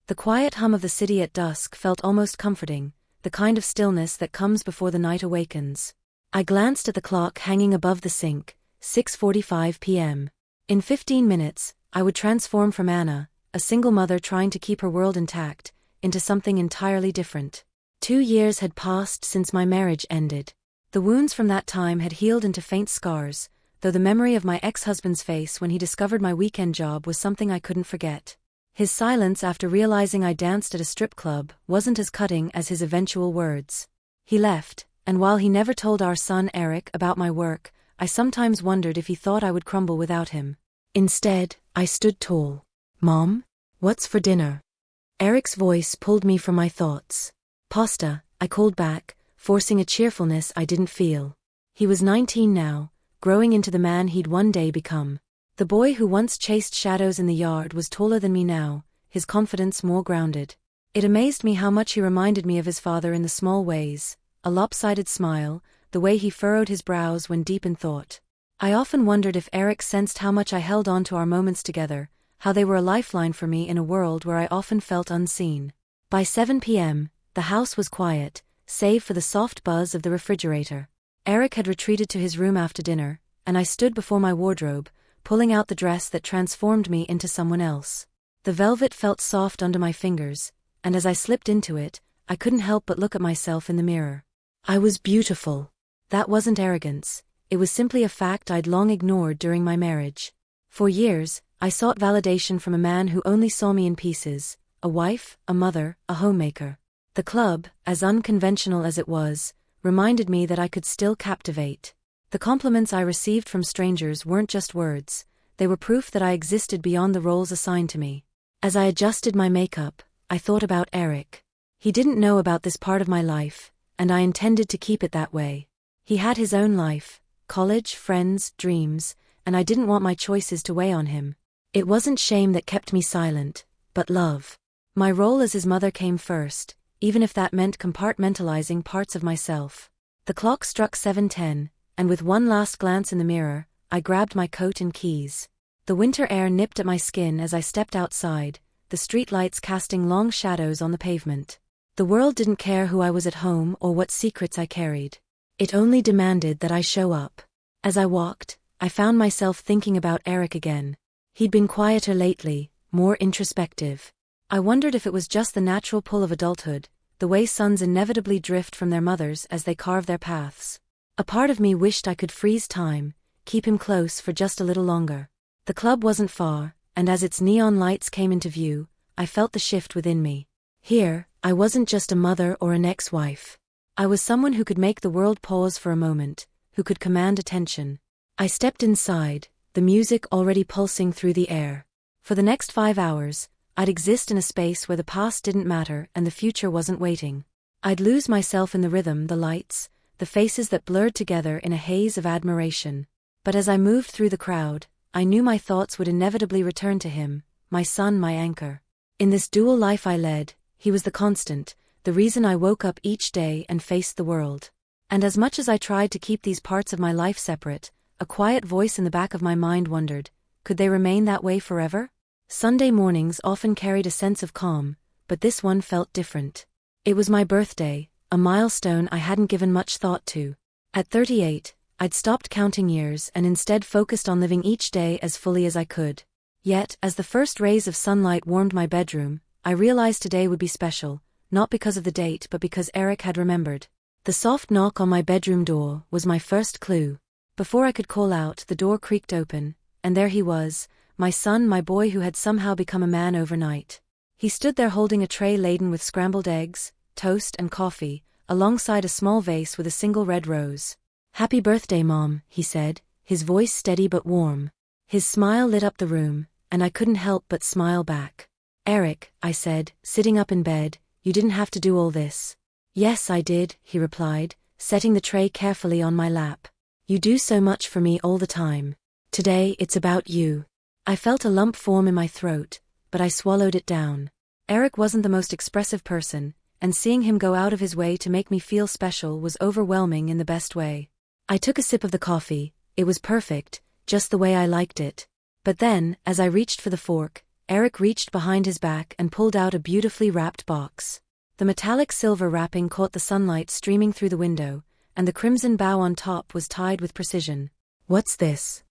The quiet hum of the city at dusk felt almost comforting, the kind of stillness that comes before the night awakens. I glanced at the clock hanging above the sink, 6:45 p.m. In 15 minutes, I would transform from Anna, a single mother trying to keep her world intact, into something entirely different. 2 years had passed since my marriage ended. The wounds from that time had healed into faint scars, though the memory of my ex-husband's face when he discovered my weekend job was something I couldn't forget. His silence after realizing I danced at a strip club wasn't as cutting as his eventual words. He left, and while he never told our son Eric about my work, I sometimes wondered if he thought I would crumble without him. Instead, I stood tall. "Mom? What's for dinner?" Eric's voice pulled me from my thoughts. "Pasta," I called back, forcing a cheerfulness I didn't feel. He was 19 now, growing into the man he'd one day become. The boy who once chased shadows in the yard was taller than me now, his confidence more grounded. It amazed me how much he reminded me of his father in the small ways, a lopsided smile, the way he furrowed his brows when deep in thought. I often wondered if Eric sensed how much I held on to our moments together, how they were a lifeline for me in a world where I often felt unseen. By 7 p.m., the house was quiet, save for the soft buzz of the refrigerator. Eric had retreated to his room after dinner, and I stood before my wardrobe, pulling out the dress that transformed me into someone else. The velvet felt soft under my fingers, and as I slipped into it, I couldn't help but look at myself in the mirror. I was beautiful. That wasn't arrogance, it was simply a fact I'd long ignored during my marriage. For years, I sought validation from a man who only saw me in pieces, a wife, a mother, a homemaker. The club, as unconventional as it was, reminded me that I could still captivate. The compliments I received from strangers weren't just words, they were proof that I existed beyond the roles assigned to me. As I adjusted my makeup, I thought about Eric. He didn't know about this part of my life, and I intended to keep it that way. He had his own life, college, friends, dreams, and I didn't want my choices to weigh on him. It wasn't shame that kept me silent, but love. My role as his mother came first, even if that meant compartmentalizing parts of myself. The clock struck 7:10, and with one last glance in the mirror, I grabbed my coat and keys. The winter air nipped at my skin as I stepped outside, the streetlights casting long shadows on the pavement. The world didn't care who I was at home or what secrets I carried. It only demanded that I show up. As I walked, I found myself thinking about Eric again. He'd been quieter lately, more introspective. I wondered if it was just the natural pull of adulthood, the way sons inevitably drift from their mothers as they carve their paths. A part of me wished I could freeze time, keep him close for just a little longer. The club wasn't far, and as its neon lights came into view, I felt the shift within me. Here, I wasn't just a mother or an ex-wife. I was someone who could make the world pause for a moment, who could command attention. I stepped inside, the music already pulsing through the air. For the next 5 hours, I'd exist in a space where the past didn't matter and the future wasn't waiting. I'd lose myself in the rhythm, the lights, the faces that blurred together in a haze of admiration. But as I moved through the crowd, I knew my thoughts would inevitably return to him, my son, my anchor. In this dual life I led, he was the constant, the reason I woke up each day and faced the world. And as much as I tried to keep these parts of my life separate, a quiet voice in the back of my mind wondered, could they remain that way forever? Sunday mornings often carried a sense of calm, but this one felt different. It was my birthday, a milestone I hadn't given much thought to. At 38, I'd stopped counting years and instead focused on living each day as fully as I could. Yet, as the first rays of sunlight warmed my bedroom, I realized today would be special, not because of the date but because Eric had remembered. The soft knock on my bedroom door was my first clue. Before I could call out, the door creaked open, and there he was, my son, my boy who had somehow become a man overnight. He stood there holding a tray laden with scrambled eggs, toast and coffee, alongside a small vase with a single red rose. "Happy birthday, Mom," he said, his voice steady but warm. His smile lit up the room, and I couldn't help but smile back. "Eric," I said, sitting up in bed, "you didn't have to do all this." "Yes, I did," he replied, setting the tray carefully on my lap. "You do so much for me all the time. Today it's about you." I felt a lump form in my throat, but I swallowed it down. Eric wasn't the most expressive person, and seeing him go out of his way to make me feel special was overwhelming in the best way. I took a sip of the coffee, it was perfect, just the way I liked it. But then, as I reached for the fork, Eric reached behind his back and pulled out a beautifully wrapped box. The metallic silver wrapping caught the sunlight streaming through the window, and the crimson bow on top was tied with precision. "What's this?"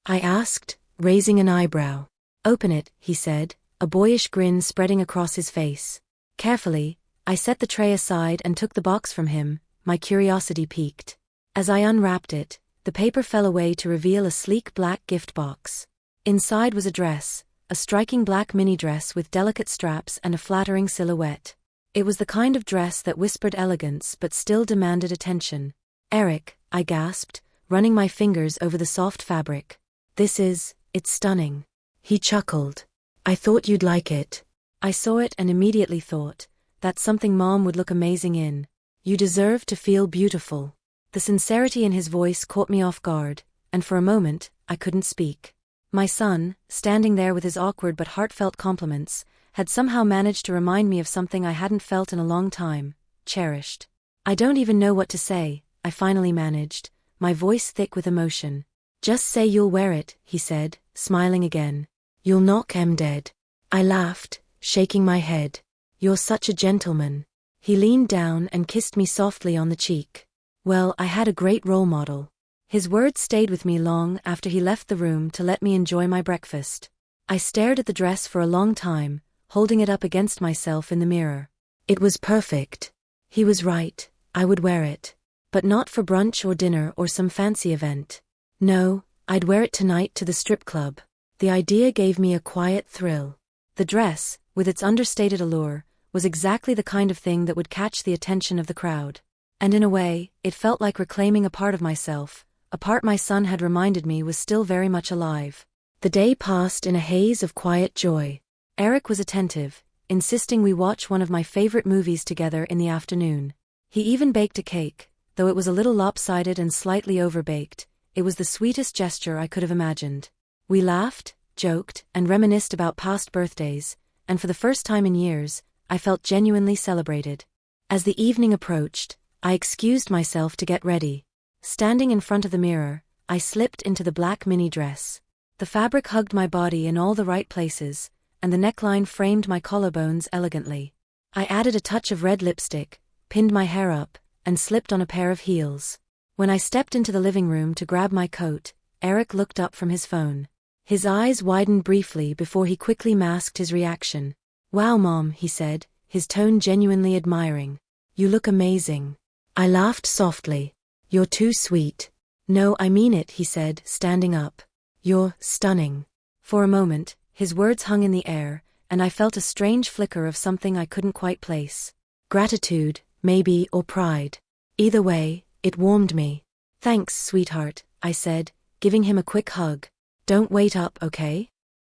I asked, raising an eyebrow. "Open it," he said, a boyish grin spreading across his face. Carefully, I set the tray aside and took the box from him, my curiosity piqued. As I unwrapped it, the paper fell away to reveal a sleek black gift box. Inside was a dress, a striking black mini dress with delicate straps and a flattering silhouette. It was the kind of dress that whispered elegance but still demanded attention. "Eric," I gasped, running my fingers over the soft fabric. It's stunning." He chuckled. "I thought you'd like it." I saw it and immediately thought, "That's something Mom would look amazing in. You deserve to feel beautiful." The sincerity in his voice caught me off guard, and for a moment, I couldn't speak. My son, standing there with his awkward but heartfelt compliments, had somehow managed to remind me of something I hadn't felt in a long time, cherished. "I don't even know what to say," I finally managed, my voice thick with emotion. "Just say you'll wear it," he said, smiling again. "You'll knock 'em dead." I laughed, shaking my head. "You're such a gentleman." He leaned down and kissed me softly on the cheek. "Well, I had a great role model." His words stayed with me long after he left the room to let me enjoy my breakfast. I stared at the dress for a long time, holding it up against myself in the mirror. It was perfect. He was right, I would wear it. But not for brunch or dinner or some fancy event. No, I'd wear it tonight to the strip club. The idea gave me a quiet thrill. The dress, with its understated allure, was exactly the kind of thing that would catch the attention of the crowd. And in a way, it felt like reclaiming a part of myself, a part my son had reminded me was still very much alive. The day passed in a haze of quiet joy. Eric was attentive, insisting we watch one of my favorite movies together in the afternoon. He even baked a cake, though it was a little lopsided and slightly overbaked. It was the sweetest gesture I could have imagined. We laughed, joked, and reminisced about past birthdays, and for the first time in years, I felt genuinely celebrated. As the evening approached, I excused myself to get ready. Standing in front of the mirror, I slipped into the black mini dress. The fabric hugged my body in all the right places, and the neckline framed my collarbones elegantly. I added a touch of red lipstick, pinned my hair up, and slipped on a pair of heels. When I stepped into the living room to grab my coat, Eric looked up from his phone. His eyes widened briefly before he quickly masked his reaction. "Wow, Mom," he said, his tone genuinely admiring. "You look amazing." I laughed softly. "You're too sweet." "No, I mean it," he said, standing up. "You're stunning." For a moment, his words hung in the air, and I felt a strange flicker of something I couldn't quite place. Gratitude, maybe, or pride. Either way, it warmed me. "Thanks, sweetheart," I said, giving him a quick hug. "Don't wait up, okay?"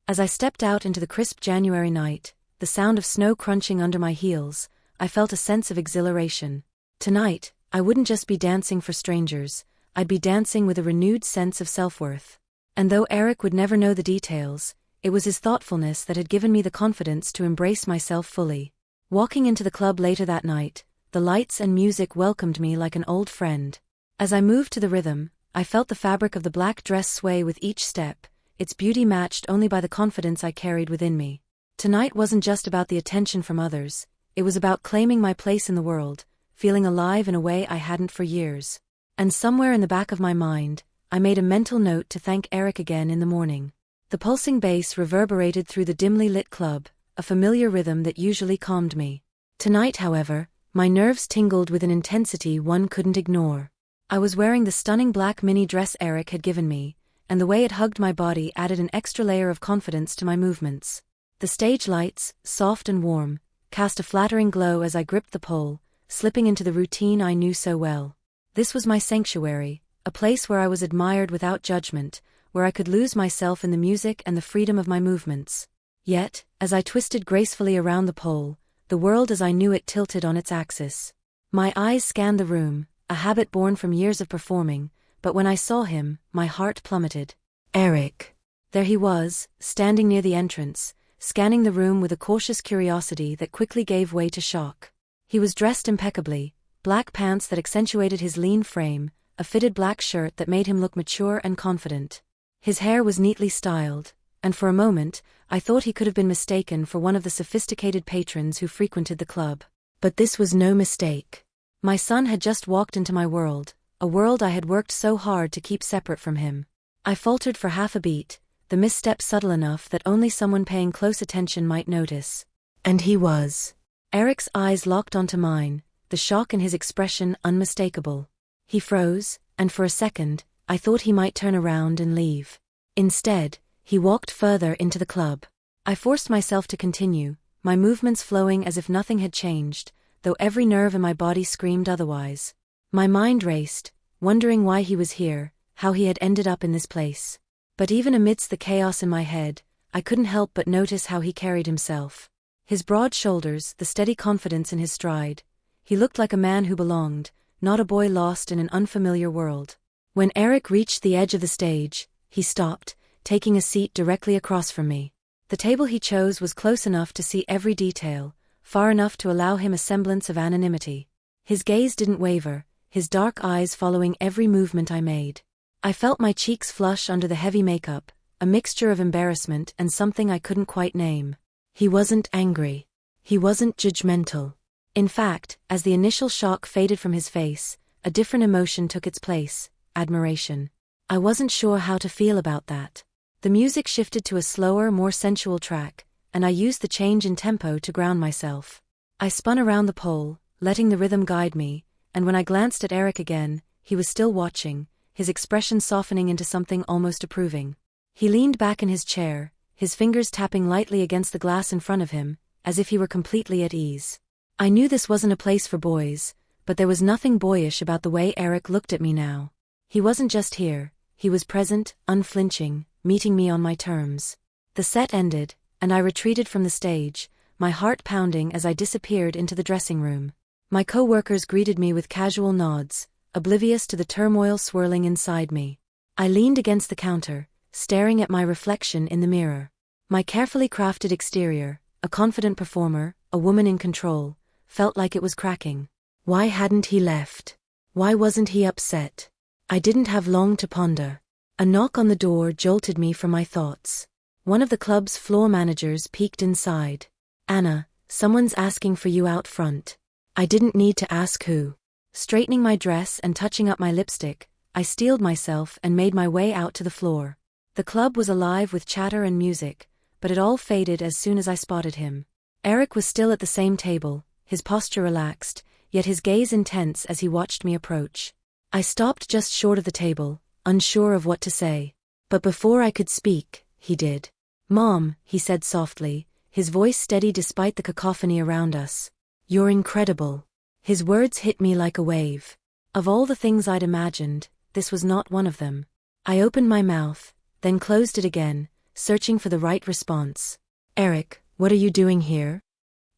As I stepped out into the crisp January night, the sound of snow crunching under my heels, I felt a sense of exhilaration. Tonight, I wouldn't just be dancing for strangers, I'd be dancing with a renewed sense of self-worth. And though Eric would never know the details, it was his thoughtfulness that had given me the confidence to embrace myself fully. Walking into the club later that night, the lights and music welcomed me like an old friend. As I moved to the rhythm, I felt the fabric of the black dress sway with each step, its beauty matched only by the confidence I carried within me. Tonight wasn't just about the attention from others, it was about claiming my place in the world, feeling alive in a way I hadn't for years. And somewhere in the back of my mind, I made a mental note to thank Eric again in the morning. The pulsing bass reverberated through the dimly lit club, a familiar rhythm that usually calmed me. Tonight, however, my nerves tingled with an intensity one couldn't ignore. I was wearing the stunning black mini dress Eric had given me, and the way it hugged my body added an extra layer of confidence to my movements. The stage lights, soft and warm, cast a flattering glow as I gripped the pole, slipping into the routine I knew so well. This was my sanctuary, a place where I was admired without judgment, where I could lose myself in the music and the freedom of my movements. Yet, as I twisted gracefully around the pole, the world as I knew it tilted on its axis. My eyes scanned the room, a habit born from years of performing, but when I saw him, my heart plummeted. Eric. There he was, standing near the entrance, scanning the room with a cautious curiosity that quickly gave way to shock. He was dressed impeccably, black pants that accentuated his lean frame, a fitted black shirt that made him look mature and confident. His hair was neatly styled, and for a moment, I thought he could have been mistaken for one of the sophisticated patrons who frequented the club. But this was no mistake. My son had just walked into my world, a world I had worked so hard to keep separate from him. I faltered for half a beat, the misstep subtle enough that only someone paying close attention might notice. And he was. Eric's eyes locked onto mine, the shock in his expression unmistakable. He froze, and for a second, I thought he might turn around and leave. Instead, he walked further into the club. I forced myself to continue, my movements flowing as if nothing had changed, though every nerve in my body screamed otherwise. My mind raced, wondering why he was here, how he had ended up in this place. But even amidst the chaos in my head, I couldn't help but notice how he carried himself. His broad shoulders, the steady confidence in his stride. He looked like a man who belonged, not a boy lost in an unfamiliar world. When Eric reached the edge of the stage, he stopped, taking a seat directly across from me. The table he chose was close enough to see every detail, far enough to allow him a semblance of anonymity. His gaze didn't waver, his dark eyes following every movement I made. I felt my cheeks flush under the heavy makeup, a mixture of embarrassment and something I couldn't quite name. He wasn't angry. He wasn't judgmental. In fact, as the initial shock faded from his face, a different emotion took its place: admiration. I wasn't sure how to feel about that. The music shifted to a slower, more sensual track, and I used the change in tempo to ground myself. I spun around the pole, letting the rhythm guide me, and when I glanced at Eric again, he was still watching, his expression softening into something almost approving. He leaned back in his chair, his fingers tapping lightly against the glass in front of him, as if he were completely at ease. I knew this wasn't a place for boys, but there was nothing boyish about the way Eric looked at me now. He wasn't just here, he was present, unflinching, meeting me on my terms. The set ended, and I retreated from the stage, my heart pounding as I disappeared into the dressing room. My co-workers greeted me with casual nods, oblivious to the turmoil swirling inside me. I leaned against the counter, staring at my reflection in the mirror. My carefully crafted exterior, a confident performer, a woman in control, felt like it was cracking. Why hadn't he left? Why wasn't he upset? I didn't have long to ponder. A knock on the door jolted me from my thoughts. One of the club's floor managers peeked inside. "Anna, someone's asking for you out front." I didn't need to ask who. Straightening my dress and touching up my lipstick, I steeled myself and made my way out to the floor. The club was alive with chatter and music, but it all faded as soon as I spotted him. Eric was still at the same table, his posture relaxed, yet his gaze intense as he watched me approach. I stopped just short of the table, unsure of what to say. But before I could speak, he did. "Mom," he said softly, his voice steady despite the cacophony around us. "You're incredible." His words hit me like a wave. Of all the things I'd imagined, this was not one of them. I opened my mouth, then closed it again, searching for the right response. "Eric, what are you doing here?"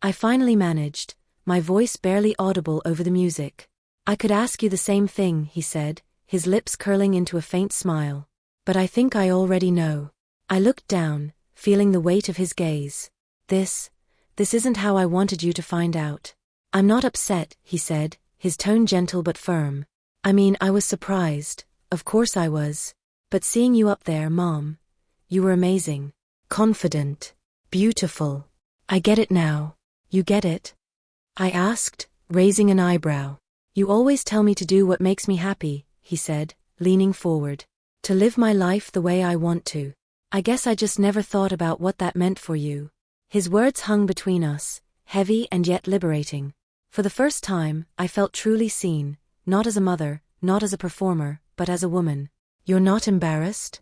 I finally managed, my voice barely audible over the music. "I could ask you the same thing," he said, his lips curling into a faint smile. "But I think I already know." I looked down, feeling the weight of his gaze. This isn't how I wanted you to find out." "I'm not upset," he said, his tone gentle but firm. "I mean, I was surprised, of course I was. But seeing you up there, Mom, you were amazing. Confident. Beautiful. I get it now. You get it?" I asked, raising an eyebrow. "You always tell me to do what makes me happy," he said, leaning forward. "To live my life the way I want to. I guess I just never thought about what that meant for you." His words hung between us, heavy and yet liberating. For the first time, I felt truly seen, not as a mother, not as a performer, but as a woman. "You're not embarrassed?"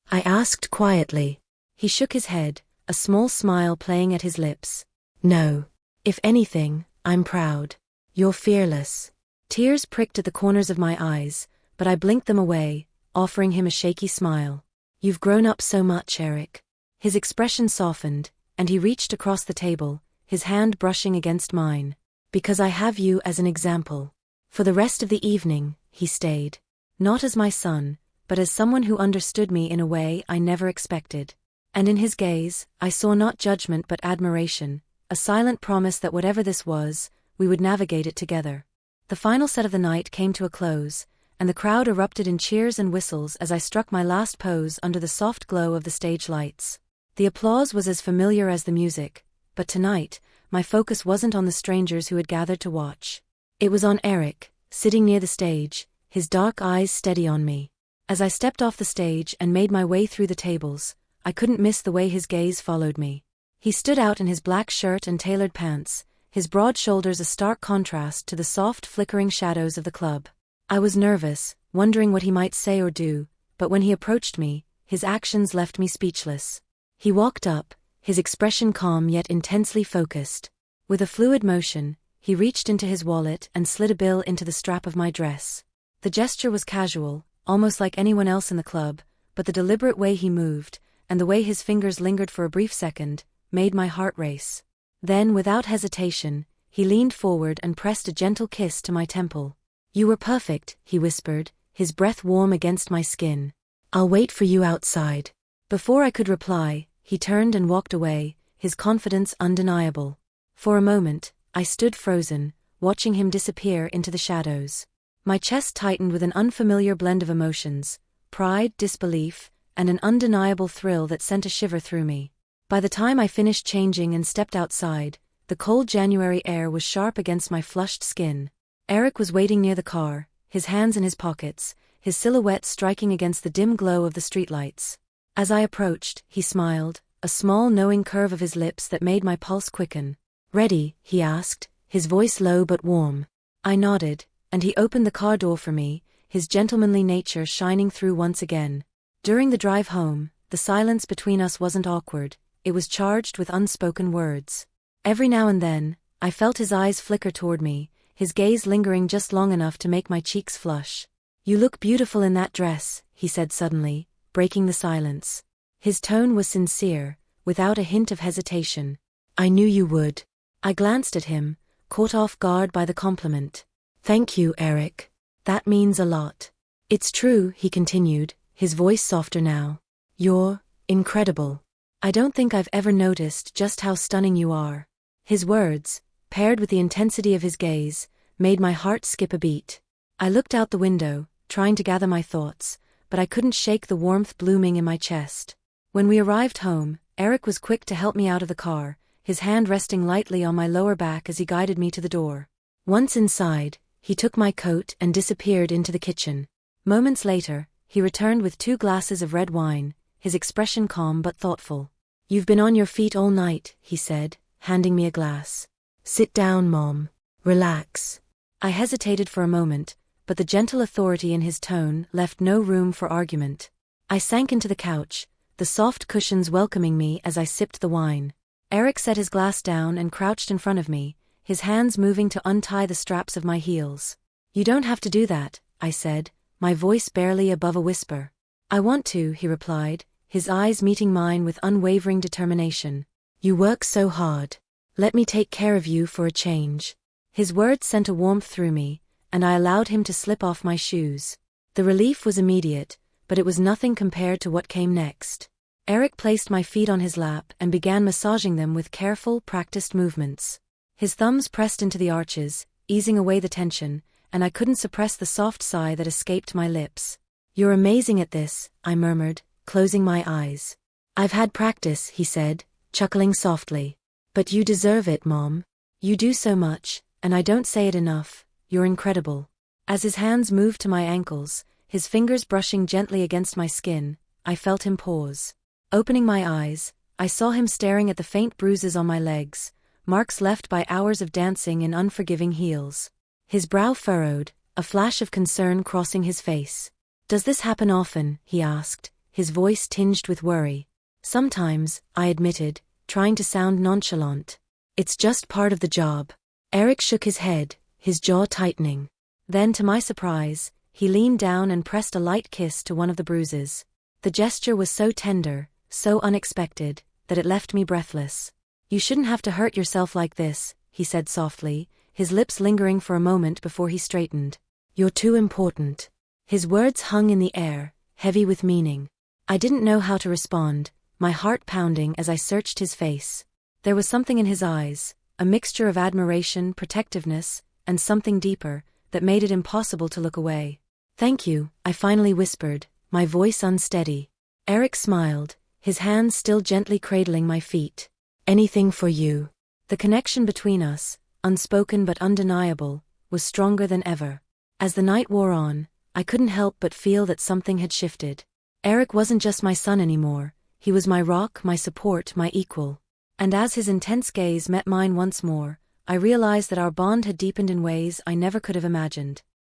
I asked quietly. He shook his head, a small smile playing at his lips. "No. If anything, I'm proud. You're fearless." Tears pricked at the corners of my eyes, but I blinked them away, offering him a shaky smile. "You've grown up so much, Eric." His expression softened, and he reached across the table, his hand brushing against mine. "Because I have you as an example." For the rest of the evening, he stayed. Not as my son, but as someone who understood me in a way I never expected. And in his gaze, I saw not judgment but admiration, a silent promise that whatever this was, we would navigate it together. The final set of the night came to a close, and the crowd erupted in cheers and whistles as I struck my last pose under the soft glow of the stage lights. The applause was as familiar as the music, but tonight, my focus wasn't on the strangers who had gathered to watch. It was on Eric, sitting near the stage, his dark eyes steady on me. As I stepped off the stage and made my way through the tables, I couldn't miss the way his gaze followed me. He stood out in his black shirt and tailored pants, his broad shoulders a stark contrast to the soft flickering shadows of the club. I was nervous, wondering what he might say or do, but when he approached me, his actions left me speechless. He walked up, his expression calm yet intensely focused. With a fluid motion, he reached into his wallet and slid a bill into the strap of my dress. The gesture was casual, almost like anyone else in the club, but the deliberate way he moved, and the way his fingers lingered for a brief second, made my heart race. Then, without hesitation, he leaned forward and pressed a gentle kiss to my temple. "You were perfect," he whispered, his breath warm against my skin. "I'll wait for you outside." Before I could reply, he turned and walked away, his confidence undeniable. For a moment, I stood frozen, watching him disappear into the shadows. My chest tightened with an unfamiliar blend of emotions, pride, disbelief, and an undeniable thrill that sent a shiver through me. By the time I finished changing and stepped outside, the cold January air was sharp against my flushed skin. Eric was waiting near the car, his hands in his pockets, his silhouette striking against the dim glow of the streetlights. As I approached, he smiled, a small knowing curve of his lips that made my pulse quicken. "Ready?" he asked, his voice low but warm. I nodded, and he opened the car door for me, his gentlemanly nature shining through once again. During the drive home, the silence between us wasn't awkward, it was charged with unspoken words. Every now and then, I felt his eyes flicker toward me, his gaze lingering just long enough to make my cheeks flush. "You look beautiful in that dress," he said suddenly, breaking the silence. His tone was sincere, without a hint of hesitation. "I knew you would." I glanced at him, caught off guard by the compliment. "Thank you, Eric. That means a lot." "It's true," he continued, his voice softer now. "You're incredible. I don't think I've ever noticed just how stunning you are." His words, paired with the intensity of his gaze, made my heart skip a beat. I looked out the window, trying to gather my thoughts, but I couldn't shake the warmth blooming in my chest. When we arrived home, Eric was quick to help me out of the car, his hand resting lightly on my lower back as he guided me to the door. Once inside, he took my coat and disappeared into the kitchen. Moments later, he returned with 2 glasses of red wine, his expression calm but thoughtful. "You've been on your feet all night," he said, handing me a glass. "Sit down, Mom. Relax." I hesitated for a moment, but the gentle authority in his tone left no room for argument. I sank into the couch, the soft cushions welcoming me as I sipped the wine. Eric set his glass down and crouched in front of me, his hands moving to untie the straps of my heels. "You don't have to do that," I said, my voice barely above a whisper. "I want to," he replied, his eyes meeting mine with unwavering determination. "You work so hard. Let me take care of you for a change." His words sent a warmth through me, and I allowed him to slip off my shoes. The relief was immediate, but it was nothing compared to what came next. Eric placed my feet on his lap and began massaging them with careful, practiced movements. His thumbs pressed into the arches, easing away the tension, and I couldn't suppress the soft sigh that escaped my lips. "You're amazing at this," I murmured, closing my eyes. "I've had practice," he said, chuckling softly. "But you deserve it, Mom. You do so much, and I don't say it enough. You're incredible." As his hands moved to my ankles, his fingers brushing gently against my skin, I felt him pause. Opening my eyes, I saw him staring at the faint bruises on my legs, marks left by hours of dancing in unforgiving heels. His brow furrowed, a flash of concern crossing his face. "Does this happen often?" he asked, his voice tinged with worry. "Sometimes," I admitted, trying to sound nonchalant. "It's just part of the job." Eric shook his head, his jaw tightening. Then, to my surprise, he leaned down and pressed a light kiss to one of the bruises. The gesture was so tender, so unexpected, that it left me breathless. "You shouldn't have to hurt yourself like this," he said softly, his lips lingering for a moment before he straightened. "You're too important." His words hung in the air, heavy with meaning. I didn't know how to respond, my heart pounding as I searched his face. There was something in his eyes, a mixture of admiration, protectiveness, and something deeper, that made it impossible to look away. "Thank you," I finally whispered, my voice unsteady. Eric smiled, his hands still gently cradling my feet. Anything for you. The connection between us, unspoken but undeniable, was stronger than ever. As the night wore on, I couldn't help but feel that something had shifted. Eric wasn't just my son anymore, he was my rock, my support, my equal. And as his intense gaze met mine once more, I realized that our bond had deepened in ways I never could have imagined.